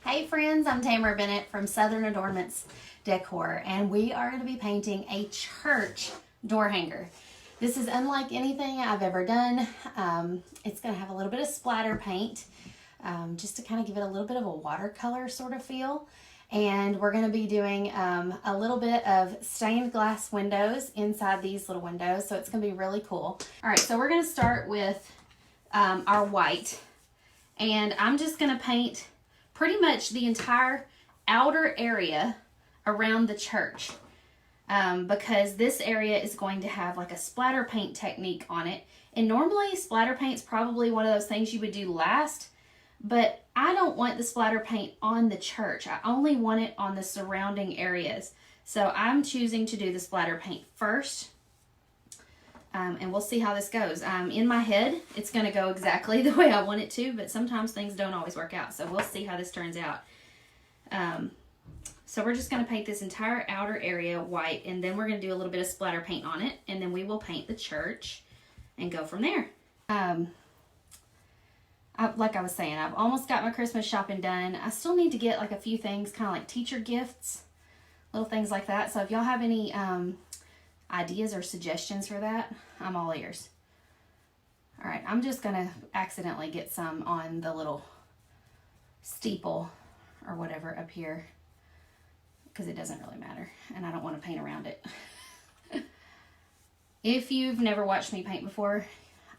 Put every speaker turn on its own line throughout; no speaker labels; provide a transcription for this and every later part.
Hey friends, I'm Tamara Bennett from Southern Adornments Decor, and we are going to be painting a church door hanger. This is unlike anything I've ever done. It's going to have a little bit of splatter paint, just to kind of give it a little bit of a watercolor sort of feel. And we're going to be doing a little bit of stained glass windows inside these little windows, so it's going to be really cool. All right, so we're going to start with our white, and I'm just going to paint pretty much the entire outer area around the church, because this area is going to have like a splatter paint technique on it. And normally splatter paint's probably one of those things you would do last, but I don't want the splatter paint on the church. I only want it on the surrounding areas. So I'm choosing to do the splatter paint first. And we'll see how this goes. In my head, it's going to go exactly the way I want it to, but sometimes things don't always work out. So we'll see how this turns out. So we're just going to paint this entire outer area white, and then we're going to do a little bit of splatter paint on it, and then we will paint the church and go from there. Like I was saying, I've almost got my Christmas shopping done. I still need to get like a few things, kind of like teacher gifts, little things like that. So if y'all have any ideas or suggestions for that, I'm all ears. All right, I'm just gonna accidentally get some on the little steeple or whatever up here, because it doesn't really matter and I don't want to paint around it. If you've never watched me paint before,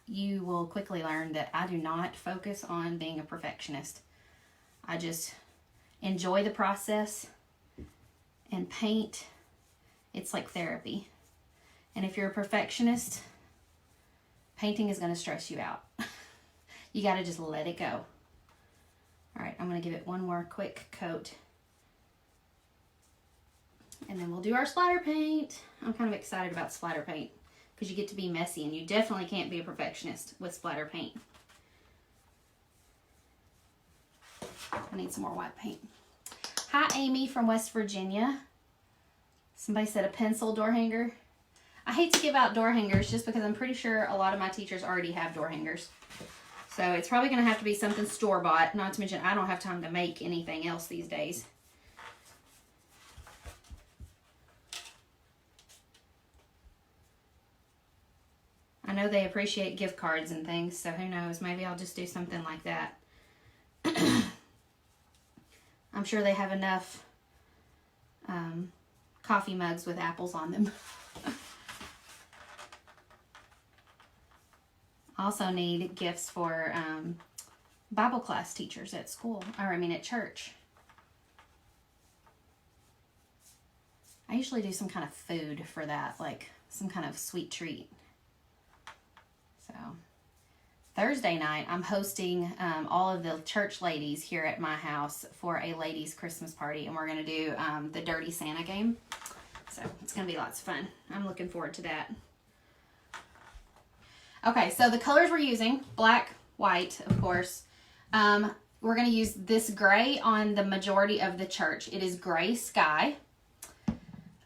you will quickly learn that I do not focus on being a perfectionist. I just enjoy the process, and paint, it's like therapy. And if you're a perfectionist, painting is going to stress you out. You got to just let it go. All right, I'm going to give it one more quick coat, and then we'll do our splatter paint. I'm kind of excited about splatter paint because you get to be messy, and you definitely can't be a perfectionist with splatter paint. I need some more white paint. Hi, Amy from West Virginia. Somebody said a pencil door hanger. I hate to give out door hangers just because I'm pretty sure a lot of my teachers already have door hangers. So it's probably going to have to be something store-bought, not to mention I don't have time to make anything else these days. I know they appreciate gift cards and things, so who knows, maybe I'll just do something like that. I'm sure they have enough coffee mugs with apples on them. Also need gifts for Bible class teachers at school, or I mean at church. I usually do some kind of food for that, like some kind of sweet treat. So Thursday night, I'm hosting all of the church ladies here at my house for a ladies' Christmas party, and we're going to do the Dirty Santa game. So it's going to be lots of fun. I'm looking forward to that. Okay, so the colors we're using, black, white, of course. We're going to use this gray on the majority of the church. It is gray sky.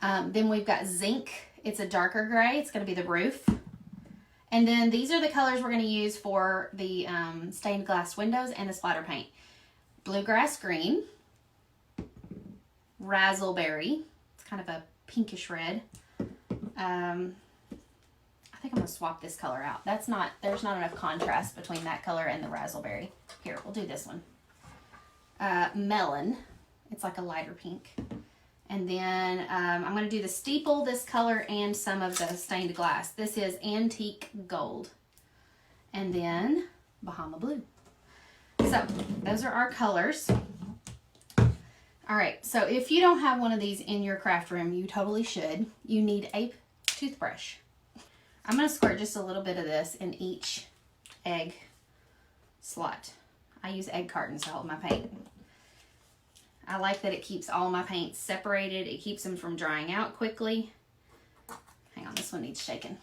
Then we've got zinc. It's a darker gray. It's going to be the roof. And then these are the colors we're going to use for the stained glass windows and the splatter paint. Bluegrass green. Raspberry. It's kind of a pinkish red. I think I'm going to swap this color out. There's not enough contrast between that color and the raspberry. Here, we'll do this one. Melon. It's like a lighter pink. And then I'm going to do the steeple, this color, and some of the stained glass. This is antique gold. And then Bahama blue. So those are our colors. All right, so if you don't have one of these in your craft room, you totally should. You need a toothbrush. I'm going to squirt just a little bit of this in each egg slot. I use egg cartons to hold my paint. I like that it keeps all my paints separated. It keeps them from drying out quickly. Hang on, this one needs shaking.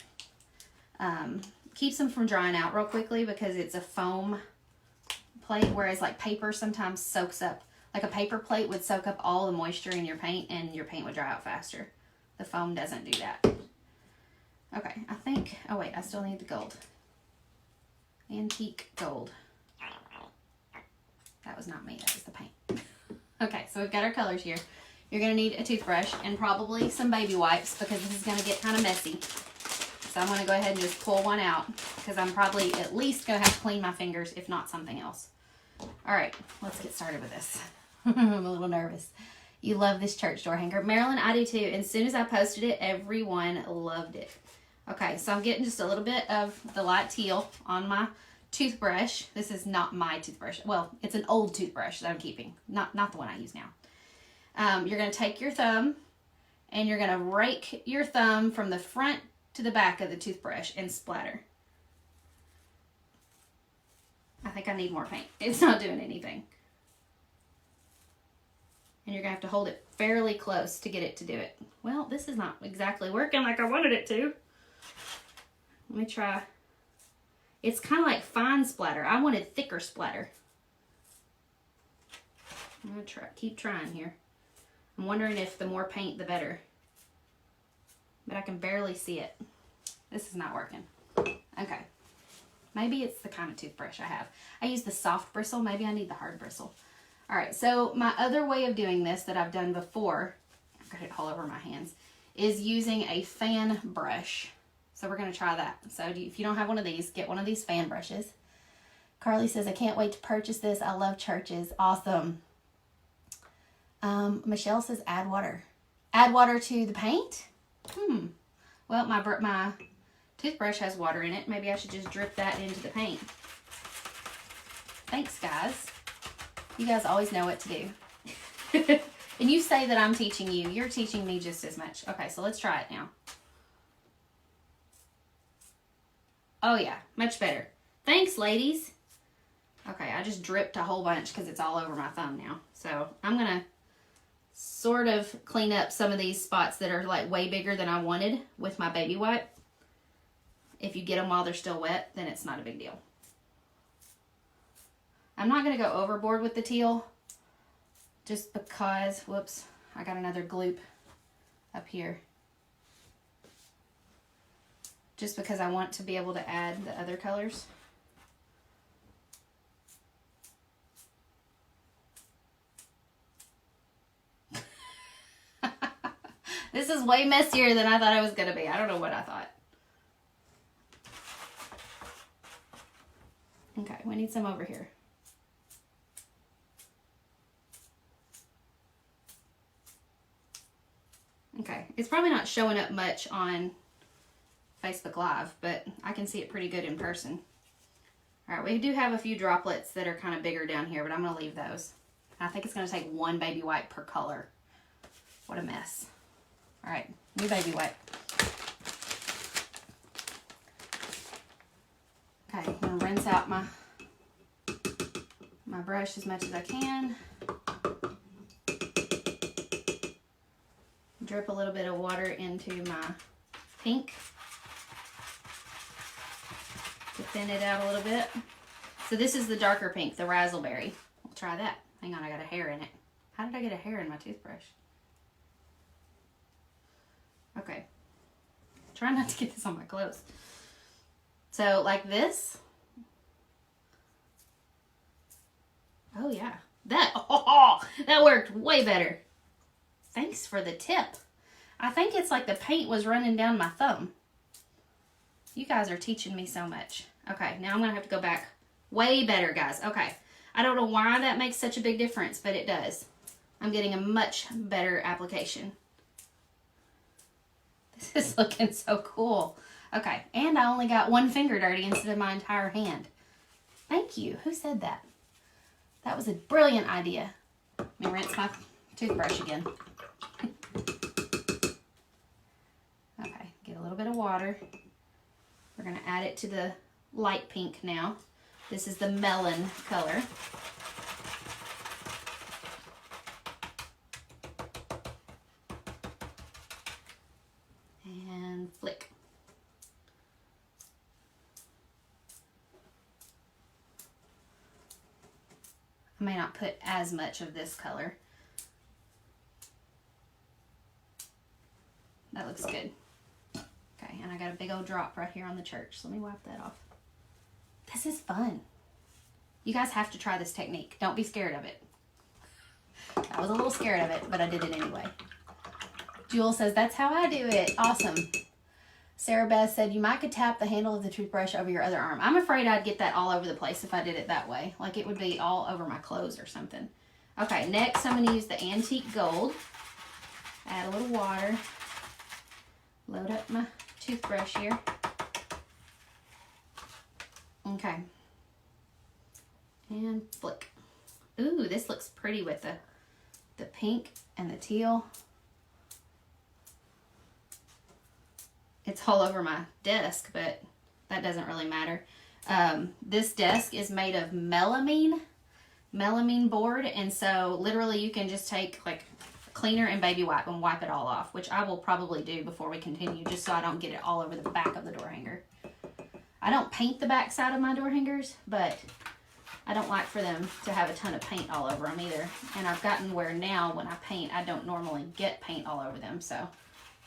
Keeps them from drying out real quickly because it's a foam plate, whereas like paper sometimes soaks up, like a paper plate would soak up all the moisture in your paint and your paint would dry out faster. The foam doesn't do that. Okay, I think, oh wait, I still need the gold. Antique gold. That was not me, that was the paint. Okay, so we've got our colors here. You're going to need a toothbrush and probably some baby wipes because this is going to get kind of messy. So I'm going to go ahead and just pull one out because I'm probably at least going to have to clean my fingers, if not something else. All right, let's get started with this. I'm a little nervous. You love this church door hanger. Marilyn, I do too. And as soon as I posted it, everyone loved it. Okay, so I'm getting just a little bit of the light teal on my toothbrush. This is not my toothbrush. Well, it's an old toothbrush that I'm keeping, not the one I use now. You're going to take your thumb and you're going to rake your thumb from the front to the back of the toothbrush and splatter. I think I need more paint. It's not doing anything. And you're going to have to hold it fairly close to get it to do it. Well, this is not exactly working like I wanted it to. Let me try. It's kind of like fine splatter. I wanted thicker splatter. I'm going to keep trying here. I'm wondering if the more paint, the better. But I can barely see it. This is not working. Okay. Maybe it's the kind of toothbrush I have. I use the soft bristle. Maybe I need the hard bristle. All right, so my other way of doing this that I've done before, I've got it all over my hands, is using a fan brush. So we're going to try that. So if you don't have one of these, get one of these fan brushes. Carly says, I can't wait to purchase this. I love churches. Awesome. Michelle says, add water. Add water to the paint? Well, my toothbrush has water in it. Maybe I should just drip that into the paint. Thanks, guys. You guys always know what to do. And you say that I'm teaching you. You're teaching me just as much. Okay, so let's try it now. Oh, yeah. Much better. Thanks, ladies. Okay, I just dripped a whole bunch because it's all over my thumb now. So I'm going to sort of clean up some of these spots that are like way bigger than I wanted with my baby wipe. If you get them while they're still wet, then it's not a big deal. I'm not going to go overboard with the teal just because, whoops, I got another gloop up here. Just because I want to be able to add the other colors. This is way messier than I thought it was going to be. I don't know what I thought. Okay, we need some over here. Okay, it's probably not showing up much on Facebook Live, but I can see it pretty good in person. All right, we do have a few droplets that are kind of bigger down here, but I'm going to leave those. I think it's going to take one baby wipe per color. What a mess. All right, new baby wipe. Okay, I'm going to rinse out my brush as much as I can. Drip a little bit of water into my pink to thin it out a little bit. So this is the darker pink, the razzleberry. We'll try that. Hang on, I got a hair in it. How did I get a hair in my toothbrush? Okay. Try not to get this on my clothes. So like this. Oh yeah. That worked way better. Thanks for the tip. I think it's like the paint was running down my thumb. You guys are teaching me so much. Okay, now I'm going to have to go back. Way better, guys. Okay. I don't know why that makes such a big difference, but it does. I'm getting a much better application. This is looking so cool. Okay, and I only got one finger dirty instead of my entire hand. Thank you. Who said that? That was a brilliant idea. Let me rinse my toothbrush again. Okay, get a little bit of water. We're going to add it to the light pink now. This is the melon color. And flick. I may not put as much of this color. That looks good. Okay, and I got a big old drop right here on the church. So let me wipe that off. This is fun. You guys have to try this technique. Don't be scared of it. I was a little scared of it, but I did it anyway. Jewel says, that's how I do it. Awesome. Sarah Beth said, you might could tap the handle of the toothbrush over your other arm. I'm afraid I'd get that all over the place if I did it that way. Like it would be all over my clothes or something. Okay, next I'm going to use the antique gold. Add a little water. Load up my toothbrush here. Okay. And flick. Ooh, this looks pretty with the pink and the teal. It's all over my desk, but that doesn't really matter. This desk is made of melamine board, and so literally you can just take like cleaner and baby wipe and wipe it all off, which I will probably do before we continue, just so I don't get it all over the back of the door hanger. I don't paint the back side of my door hangers, but I don't like for them to have a ton of paint all over them either. And I've gotten where now when I paint, I don't normally get paint all over them, so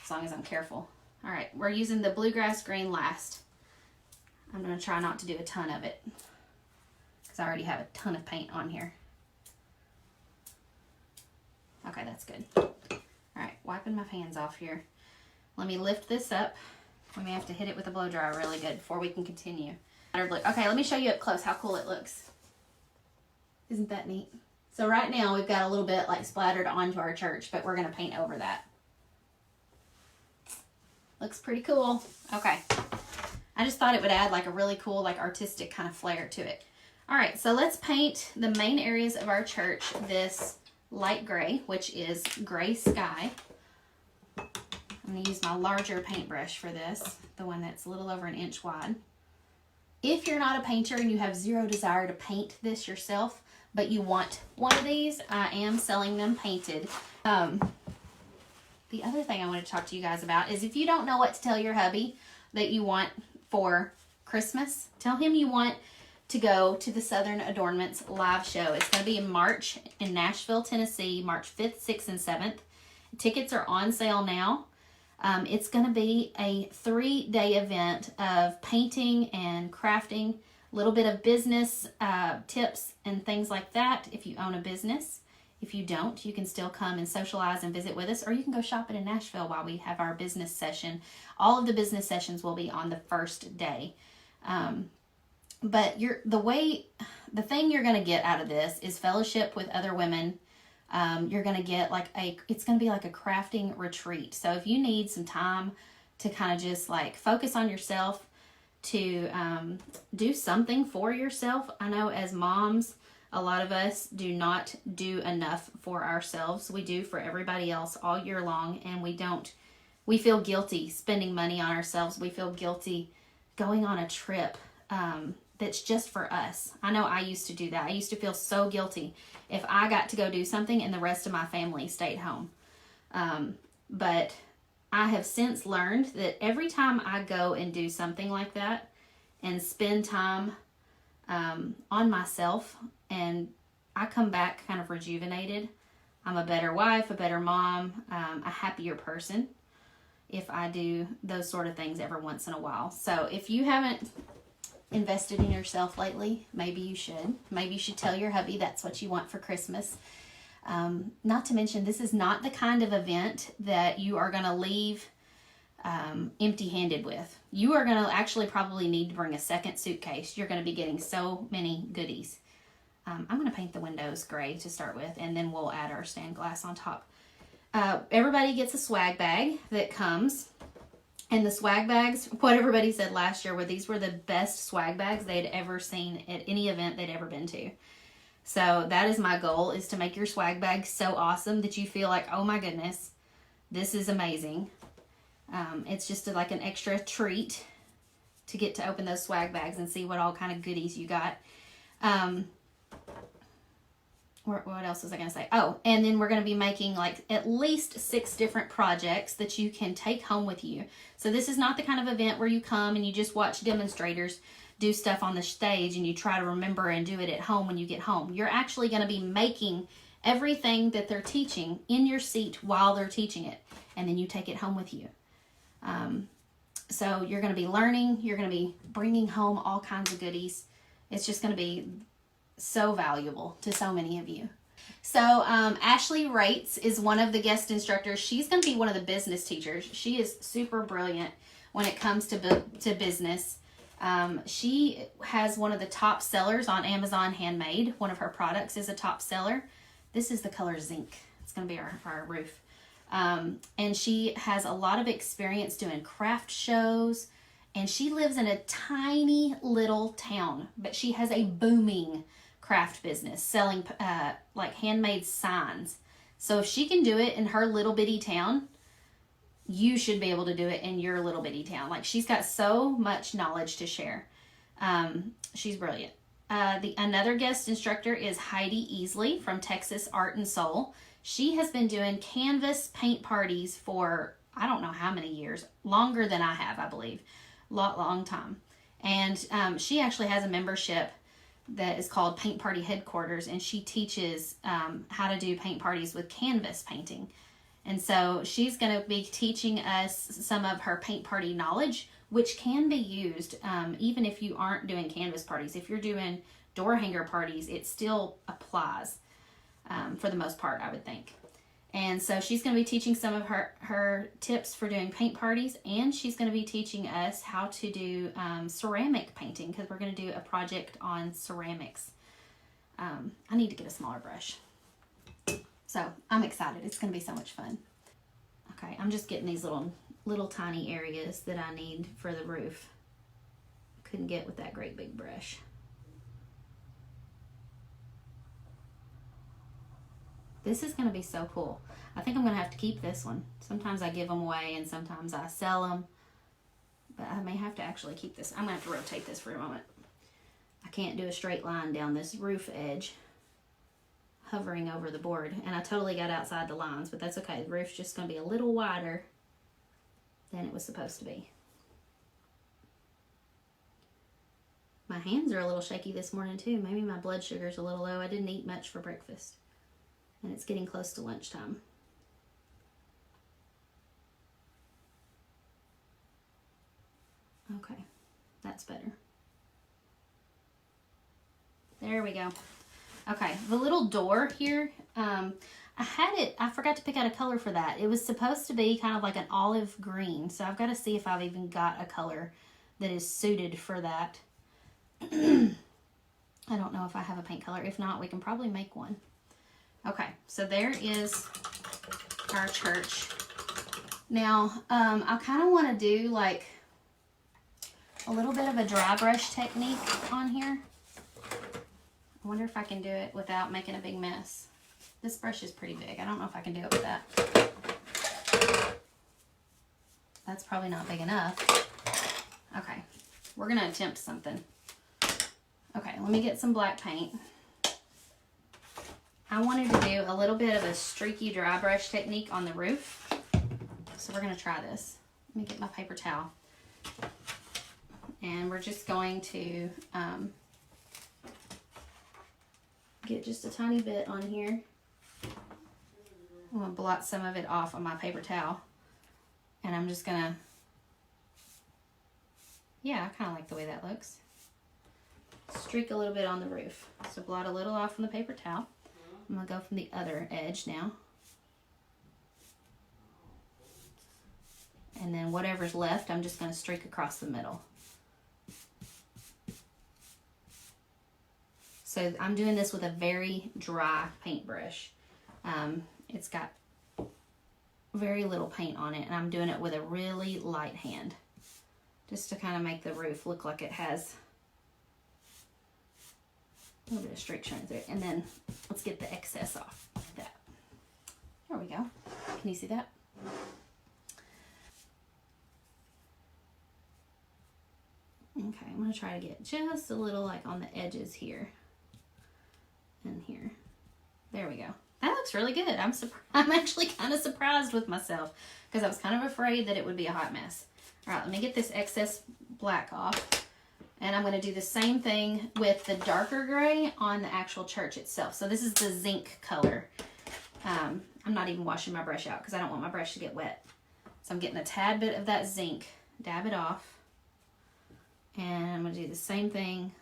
as long as I'm careful. All right, we're using the bluegrass green last. I'm gonna try not to do a ton of it because I already have a ton of paint on here. Okay, that's good. All right, wiping my hands off here. Let me lift this up. We may have to hit it with a blow dryer really good before we can continue. Okay, let me show you up close how cool it looks. Isn't that neat? So right now we've got a little bit like splattered onto our church, but we're gonna paint over that. Looks pretty cool. Okay. I just thought it would add like a really cool, like artistic kind of flair to it. All right, so let's paint the main areas of our church this light gray, which is gray sky. I'm gonna use my larger paintbrush for this, the one that's a little over an inch wide. If you're not a painter and you have zero desire to paint this yourself, but you want one of these, I am selling them painted. The other thing I want to talk to you guys about is if you don't know what to tell your hubby that you want for Christmas, tell him you want to go to the Southern Adornments live show. It's going to be in March in Nashville, Tennessee, March 5th, 6th, and 7th. Tickets are on sale now. It's going to be a 3-day event of painting and crafting, a little bit of business tips and things like that if you own a business. If you don't, you can still come and socialize and visit with us, or you can go shopping in Nashville while we have our business session. All of the business sessions will be on the first day. But the thing you're going to get out of this is fellowship with other women. You're going to get it's going to be like a crafting retreat. So if you need some time to kind of just like focus on yourself, to do something for yourself. I know as moms, a lot of us do not do enough for ourselves. We do for everybody else all year long, and we feel guilty spending money on ourselves. We feel guilty going on a trip that's just for us. I know I used to do that. I used to feel so guilty if I got to go do something and the rest of my family stayed home. But I have since learned that every time I go and do something like that and spend time on myself, and I come back kind of rejuvenated. I'm a better wife, a better mom, a happier person if I do those sort of things every once in a while. So if you haven't invested in yourself lately, maybe you should. Maybe you should tell your hubby that's what you want for Christmas. Not to mention, this is not the kind of event that you are going to leave empty-handed with. You are going to actually probably need to bring a second suitcase. You're going to be getting so many goodies. I'm going to paint the windows gray to start with, and then we'll add our stained glass on top. Everybody gets a swag bag that comes, and the swag bags, what everybody said last year, these were the best swag bags they'd ever seen at any event they'd ever been to. So that is my goal, is to make your swag bag so awesome that you feel like, oh my goodness, this is amazing. It's just like an extra treat to get to open those swag bags and see what all kind of goodies you got. What else was I going to say? Oh, and then we're going to be making like at least 6 different projects that you can take home with you. So this is not the kind of event where you come and you just watch demonstrators do stuff on the stage and you try to remember and do it at home when you get home. You're actually going to be making everything that they're teaching in your seat while they're teaching it, and then you take it home with you. So you're going to be learning, you're going to be bringing home all kinds of goodies. It's just going to be so valuable to so many of you. So Ashley Rates is one of the guest instructors. She's going to be one of the business teachers. She is super brilliant when it comes to business. She has one of the top sellers on Amazon Handmade. One of her products is a top seller. This is the color Zinc. It's going to be our roof. And she has a lot of experience doing craft shows. And she lives in a tiny little town, but she has a booming craft business selling like handmade signs. So if she can do it in her little bitty town, you should be able to do it in your little bitty town. Like, she's got so much knowledge to share. She's brilliant. Another guest instructor is Heidi Easley from Texas Art and Soul. She has been doing canvas paint parties for I don't know how many years, longer than I have, I believe. Long time. And she actually has a membership that is called Paint Party Headquarters, and she teaches how to do paint parties with canvas painting. And so she's going to be teaching us some of her paint party knowledge, which can be used even if you aren't doing canvas parties. If you're doing door hanger parties, it still applies for the most part, I would think. And so she's going to be teaching some of her tips for doing paint parties, and she's going to be teaching us how to do ceramic painting, because we're going to do a project on ceramics. I need to get a smaller brush. So I'm excited. It's going to be so much fun. Okay, I'm just getting these little tiny areas that I need for the roof. Couldn't get with that great big brush. This is going to be so cool. I think I'm going to have to keep this one. Sometimes I give them away and sometimes I sell them. But I may have to actually keep this. I'm going to have to rotate this for a moment. I can't do a straight line down this roof edge hovering over the board. And I totally got outside the lines, but that's okay. The roof's just going to be a little wider than it was supposed to be. My hands are a little shaky this morning too. Maybe my blood sugar's a little low. I didn't eat much for breakfast. And it's getting close to lunchtime. Okay, that's better. There we go. Okay, the little door here, I forgot to pick out a color for that. It was supposed to be kind of like an olive green, so I've got to see if I've even got a color that is suited for that. I don't know if I have a paint color. If not, we can probably make one. Okay, so there is our church. Now, I kind of want to do like a little bit of a dry brush technique on here. I wonder if I can do it without making a big mess. This brush is pretty big. I don't know if I can do it with that. That's probably not big enough. Okay, we're going to attempt something. Okay, let me get some black paint. I wanted to do a little bit of a streaky dry brush technique on the roof. So we're going to try this. Let me get my paper towel. And we're just going to get just a tiny bit on here. I'm going to blot some of it off on my paper towel. And I'm just going to, yeah, I kind of like the way that looks. Streak a little bit on the roof. So blot a little off on the paper towel. I'm going to go from the other edge now. And then whatever's left, I'm just going to streak across the middle. So I'm doing this with a very dry paintbrush. It's got very little paint on it, and I'm doing it with a really light hand, just to kind of make the roof look like it has a little bit of streak showing through it. And then let's get the excess off like that. There we go. Can you see that? Okay, I'm going to try to get just a little like on the edges here and here. There we go. That looks really good. I'm actually kind of surprised with myself because I was kind of afraid that it would be a hot mess. All right, let me get this excess black off. And I'm going to do the same thing with the darker gray on the actual church itself. So this is the zinc color. I'm not even washing my brush out because I don't want my brush to get wet. So I'm getting a tad bit of that zinc, dab it off. And I'm going to do the same thing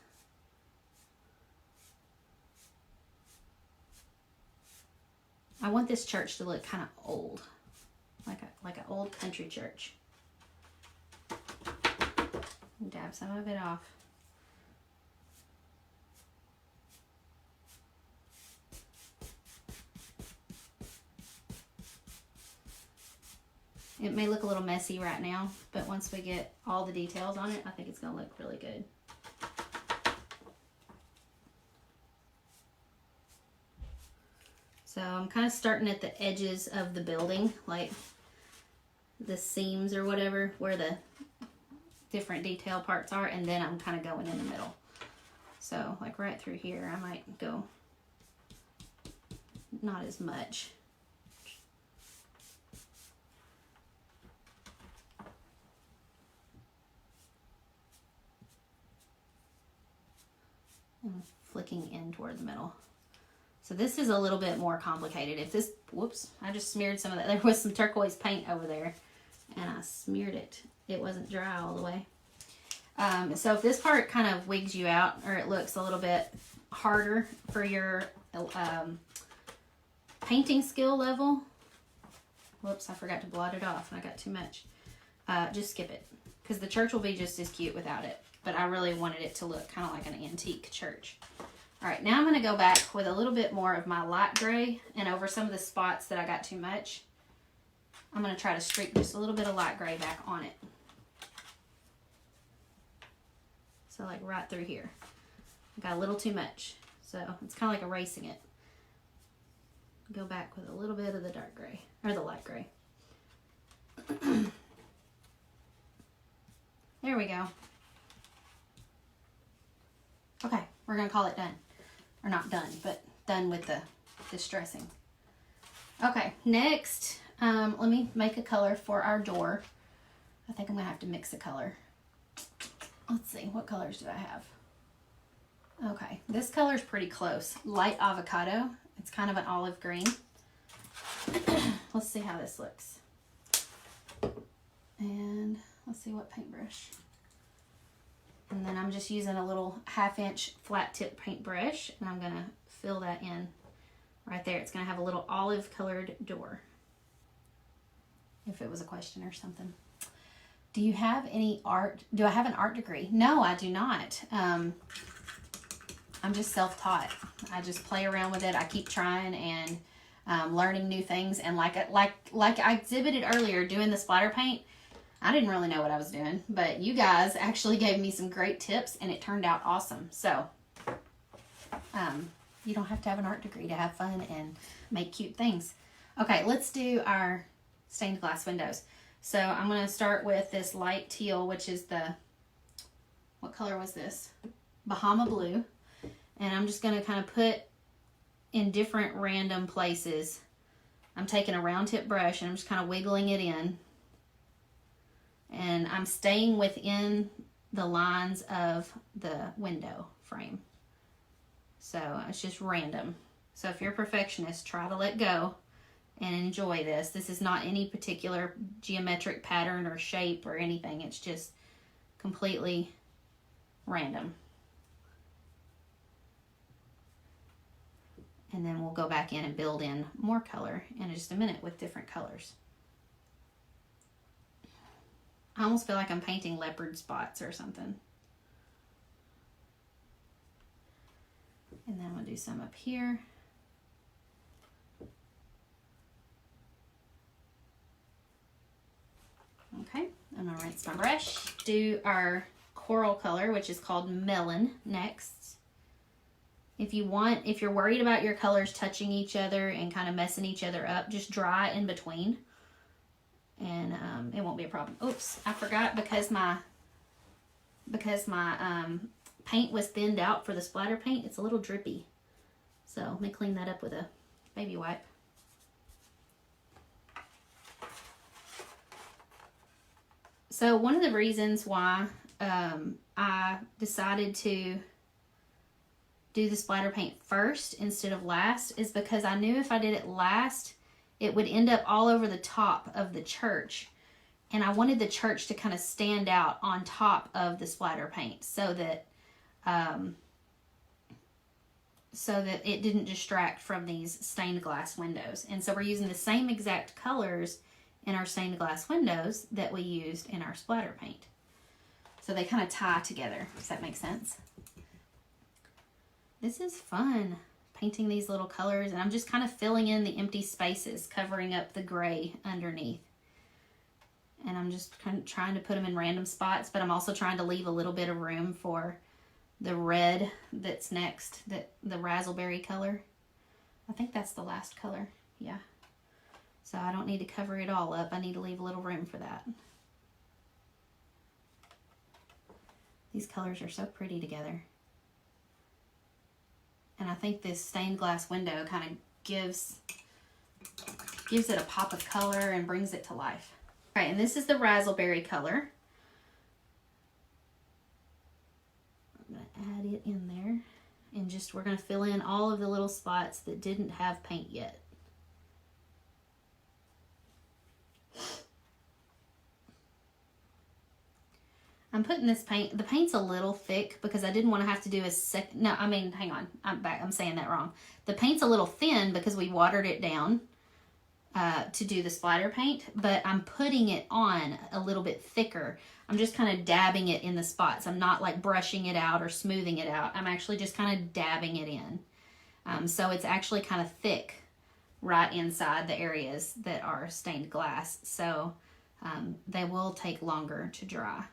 I want this church to look kind of old, like an old country church. Dab some of it off. It may look a little messy right now, but once we get all the details on it, I think it's going to look really good. So I'm kind of starting at the edges of the building, like the seams or whatever, where the different detail parts are, and then I'm kind of going in the middle. So like right through here, I might go not as much. And flicking in toward the middle. So this is a little bit more complicated. If this, whoops, I just smeared some of that. There was some turquoise paint over there and I smeared it. It wasn't dry all the way. So if this part kind of wigs you out, or it looks a little bit harder for your painting skill level, whoops, I forgot to blot it off and I got too much. Just skip it, because the church will be just as cute without it. But I really wanted it to look kind of like an antique church. All right, now I'm going to go back with a little bit more of my light gray, and over some of the spots that I got too much, I'm going to try to streak just a little bit of light gray back on it. So like right through here. I got a little too much, so it's kind of like erasing it. Go back with a little bit of the dark gray, or the light gray. There we go. Okay, we're going to call it done. Or not done, but done with the distressing. Okay, next, let me make a color for our door. I think I'm going to have to mix a color. Let's see, what colors do I have? Okay, this color is pretty close. Light avocado. It's kind of an olive green. Let's see how this looks. And let's see what paintbrush. And then I'm just using a little 1/2-inch flat tip paintbrush, and I'm going to fill that in right there. It's going to have a little olive colored door, if it was a question or something. Do you have any art? Do I have an art degree? No, I do not. I'm just self-taught. I just play around with it. I keep trying and learning new things. And like I exhibited earlier, doing the splatter paint, I didn't really know what I was doing, but you guys actually gave me some great tips and it turned out awesome. So, you don't have to have an art degree to have fun and make cute things. Okay, let's do our stained glass windows. So I'm going to start with this light teal, which is what color was this? Bahama blue. And I'm just going to kind of put in different random places. I'm taking a round tip brush and I'm just kind of wiggling it in. And I'm staying within the lines of the window frame. So it's just random. So if you're a perfectionist, try to let go and enjoy this. This is not any particular geometric pattern or shape or anything. It's just completely random. And then we'll go back in and build in more color in just a minute with different colors. I almost feel like I'm painting leopard spots or something. And then I'm going to do some up here. Okay, I'm going to rinse my brush. Do our coral color, which is called Melon, next. If you're worried about your colors touching each other and kind of messing each other up, just dry in between. And it won't be a problem. Oops, I forgot, because my paint was thinned out for the splatter paint, it's a little drippy. So let me clean that up with a baby wipe. So one of the reasons why I decided to do the splatter paint first instead of last is because I knew if I did it last, it would end up all over the top of the church. And I wanted the church to kind of stand out on top of the splatter paint so that so that it didn't distract from these stained glass windows. And so we're using the same exact colors in our stained glass windows that we used in our splatter paint. So they kind of tie together. Does that make sense? This is fun, painting these little colors, and I'm just kind of filling in the empty spaces, covering up the gray underneath. And I'm just kind of trying to put them in random spots, but I'm also trying to leave a little bit of room for the red that's next, the raspberry color. I think that's the last color, yeah. So I don't need to cover it all up. I need to leave a little room for that. These colors are so pretty together. And I think this stained glass window kind of gives it a pop of color and brings it to life. All right, and this is the raspberry color. I'm gonna add it in there, and just we're gonna fill in all of the little spots that didn't have paint yet. I'm putting this paint, the paint's a little thick because I didn't want to have to do hang on, I'm saying that wrong. The paint's a little thin because we watered it down to do the splatter paint, but I'm putting it on a little bit thicker. I'm just kind of dabbing it in the spots. I'm not like brushing it out or smoothing it out. I'm actually just kind of dabbing it in. So it's actually kind of thick right inside the areas that are stained glass. So they will take longer to dry.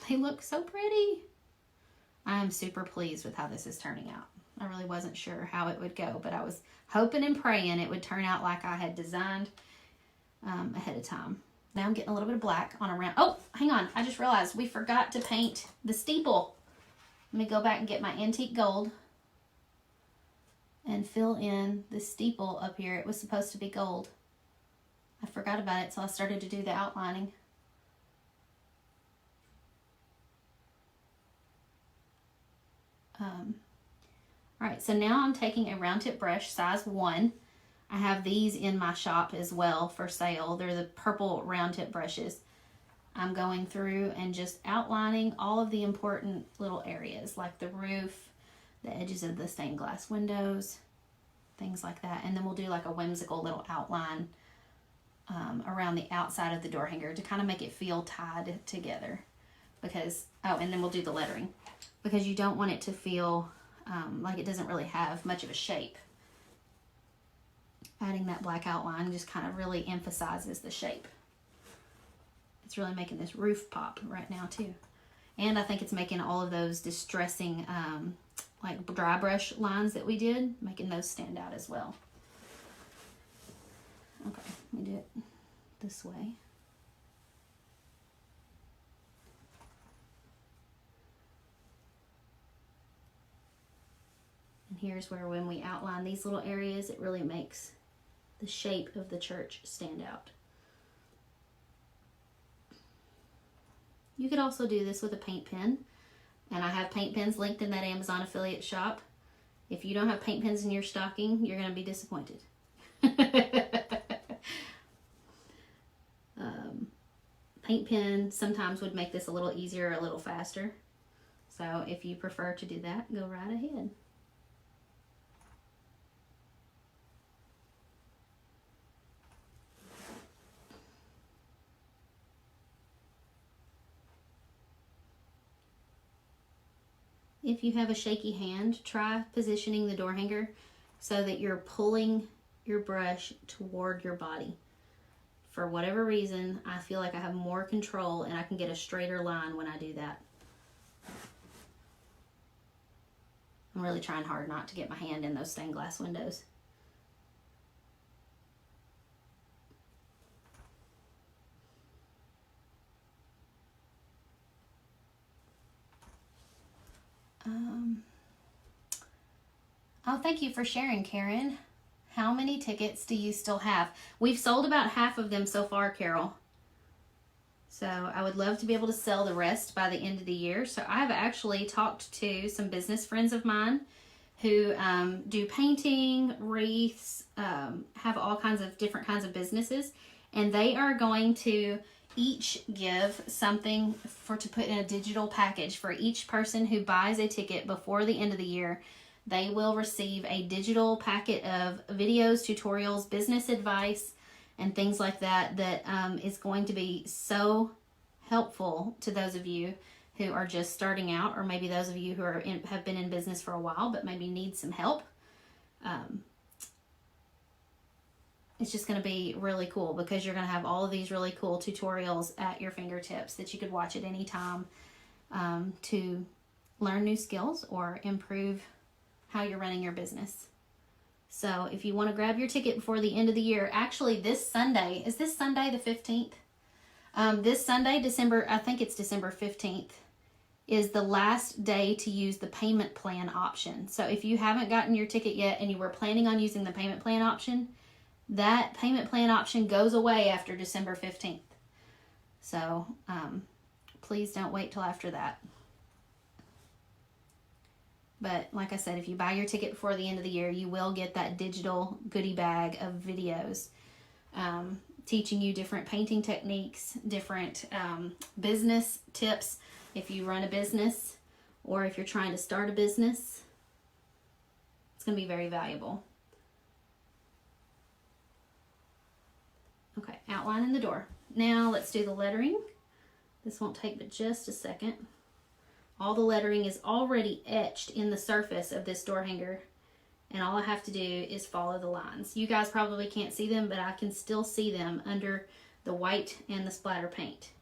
They look so pretty. I am super pleased with how this is turning out. I really wasn't sure how it would go, but I was hoping and praying it would turn out like I had designed ahead of time. Now I'm getting a little bit of black on around. Oh, hang on. I just realized we forgot to paint the steeple. Let me go back and get my antique gold and fill in the steeple up here. It was supposed to be gold. I forgot about it, so I started to do the outlining. All right, so now I'm taking a round tip brush, size 1. I have these in my shop as well for sale. They're the purple round tip brushes. I'm going through and just outlining all of the important little areas, like the roof, the edges of the stained glass windows, things like that. And then we'll do like a whimsical little outline around the outside of the door hanger to kind of make it feel tied together. Because, oh, and then we'll do the lettering. Because you don't want it to feel like it doesn't really have much of a shape. Adding that black outline just kind of really emphasizes the shape. It's really making this roof pop right now too. And I think it's making all of those distressing like dry brush lines that we did, making those stand out as well. Okay, let me do it this way. And here's where when we outline these little areas, it really makes the shape of the church stand out. You could also do this with a paint pen. And I have paint pens linked in that Amazon affiliate shop. If you don't have paint pens in your stocking, you're going to be disappointed. Paint pen sometimes would make this a little easier, a little faster. So if you prefer to do that, go right ahead. If you have a shaky hand, try positioning the door hanger so that you're pulling your brush toward your body. For whatever reason, I feel like I have more control and I can get a straighter line when I do that. I'm really trying hard not to get my hand in those stained glass windows. Oh, thank you for sharing, Karen. How many tickets do you still have? We've sold about half of them so far, Carol. So I would love to be able to sell the rest by the end of the year. So I've actually talked to some business friends of mine who do painting, wreaths, have all kinds of different kinds of businesses. And they are going to each give something to put in a digital package for each person who buys a ticket before the end of the year. they will receive a digital packet of videos, tutorials, business advice, and things like that that is going to be so helpful to those of you who are just starting out, or maybe those of you who have been in business for a while but maybe need some help. It's just going to be really cool because you're going to have all of these really cool tutorials at your fingertips that you could watch at any time to learn new skills or improve how you're running your business. So if you want to grab your ticket before the end of the year, actually this Sunday, is this Sunday the 15th? This Sunday, I think it's December 15th, is the last day to use the payment plan option. So if you haven't gotten your ticket yet and you were planning on using the payment plan option, that payment plan option goes away after December 15th. So please don't wait till after that. But like I said, if you buy your ticket before the end of the year, you will get that digital goodie bag of videos teaching you different painting techniques, different business tips if you run a business or if you're trying to start a business. It's going to be very valuable. Okay, outlining the door. Now let's do the lettering. This won't take but just a second. All the lettering is already etched in the surface of this door hanger, and all I have to do is follow the lines. You guys probably can't see them, but I can still see them under the white and the splatter paint.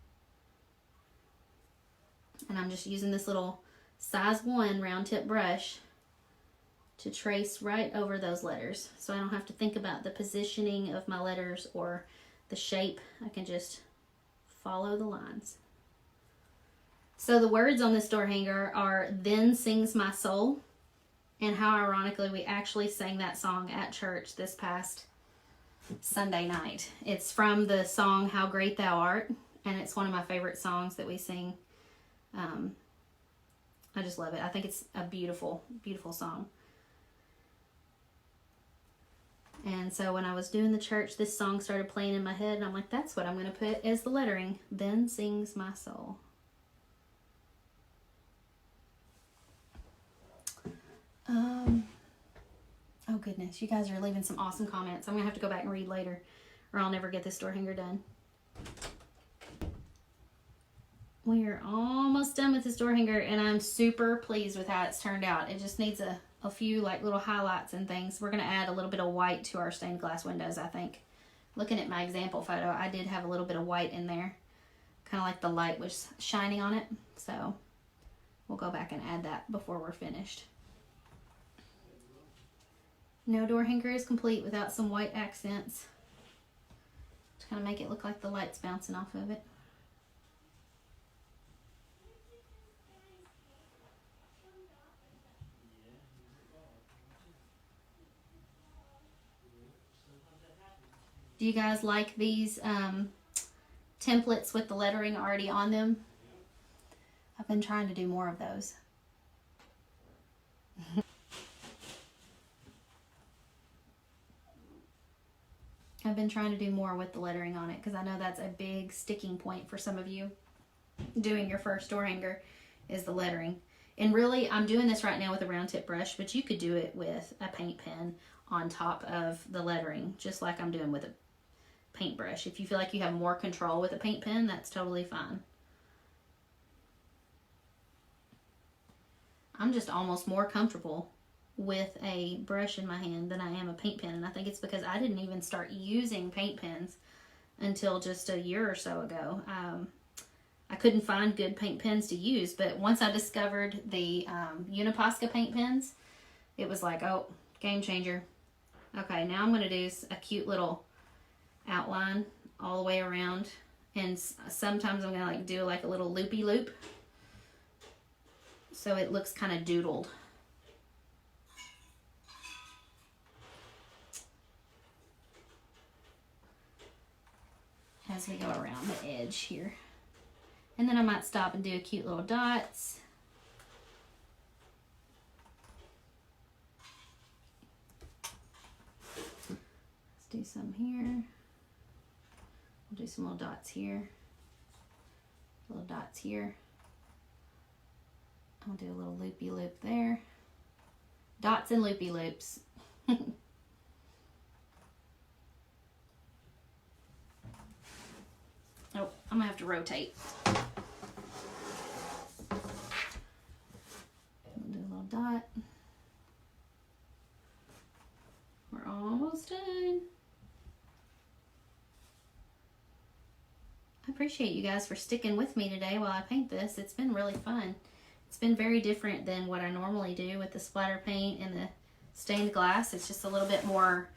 And I'm just using this little size 1 round tip brush to trace right over those letters, so I don't have to think about the positioning of my letters or the shape. I can just follow the lines. So the words on this door hanger are "Then Sings My Soul," and how ironically we actually sang that song at church this past Sunday night. It's from the song "How Great Thou Art," and it's one of my favorite songs that we sing. I just love it. I think it's a beautiful, beautiful song. And so when I was doing the church, this song started playing in my head, and I'm like, that's what I'm going to put as the lettering. "Then Sings My Soul." Oh goodness, you guys are leaving some awesome comments. I'm going to have to go back and read later, or I'll never get this door hanger done. We are almost done with this door hanger, and I'm super pleased with how it's turned out. It just needs a few like little highlights and things. We're going to add a little bit of white to our stained glass windows, I think. Looking at my example photo, I did have a little bit of white in there, kind of like the light was shining on it. So we'll go back and add that before we're finished. No door hanger is complete without some white accents to kind of make it look like the light's bouncing off of it. Do you guys like these templates with the lettering already on them? I've been trying to do more of those. I've been trying to do more with the lettering on it because I know that's a big sticking point for some of you doing your first door hanger is the lettering. And really, I'm doing this right now with a round tip brush, but you could do it with a paint pen on top of the lettering, just like I'm doing with a paintbrush. If you feel like you have more control with a paint pen, that's totally fine. I'm just almost more comfortable with a brush in my hand than I am a paint pen, and I think it's because I didn't even start using paint pens until just a year or so ago. I couldn't find good paint pens to use, but once I discovered the Uniposca paint pens, it was like, oh, game changer. Okay, now I'm going to do a cute little outline all the way around, and sometimes I'm going to like do like a little loopy loop so it looks kind of doodled. As we go around the edge here. And then I might stop and do a cute little dots. Let's do some here. We'll do some little dots here. Little dots here. I'll do a little loopy loop there. Dots and loopy loops. Oh, I'm gonna have to rotate. Do a little dot. We're almost done. I appreciate you guys for sticking with me today while I paint this. It's been really fun. It's been very different than what I normally do with the splatter paint and the stained glass. It's just a little bit more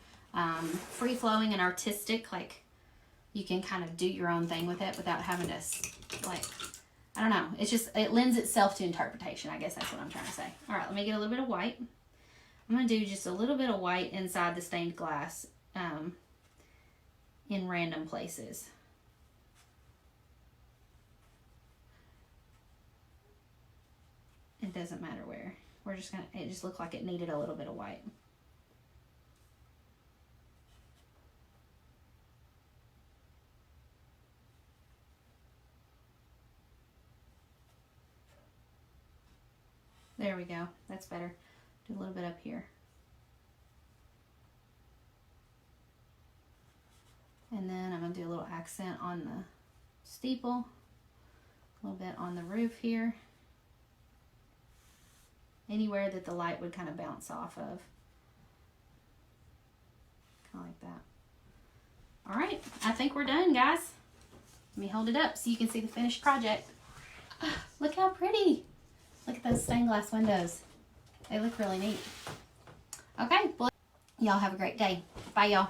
free-flowing and artistic. Like, you can kind of do your own thing with it without having to, like, I don't know. It's just, it lends itself to interpretation. I guess that's what I'm trying to say. All right, let me get a little bit of white. I'm going to do just a little bit of white inside the stained glass in random places. It doesn't matter where. We're just gonna, it just looked like it needed a little bit of white. There we go. That's better. Do a little bit up here. And then I'm gonna do a little accent on the steeple. A little bit on the roof here. Anywhere that the light would kind of bounce off of. Kind of like that. All right, I think we're done, guys. Let me hold it up so you can see the finished project. Look how pretty. Look at those stained glass windows. They look really neat. Okay, well, y'all have a great day. Bye, y'all.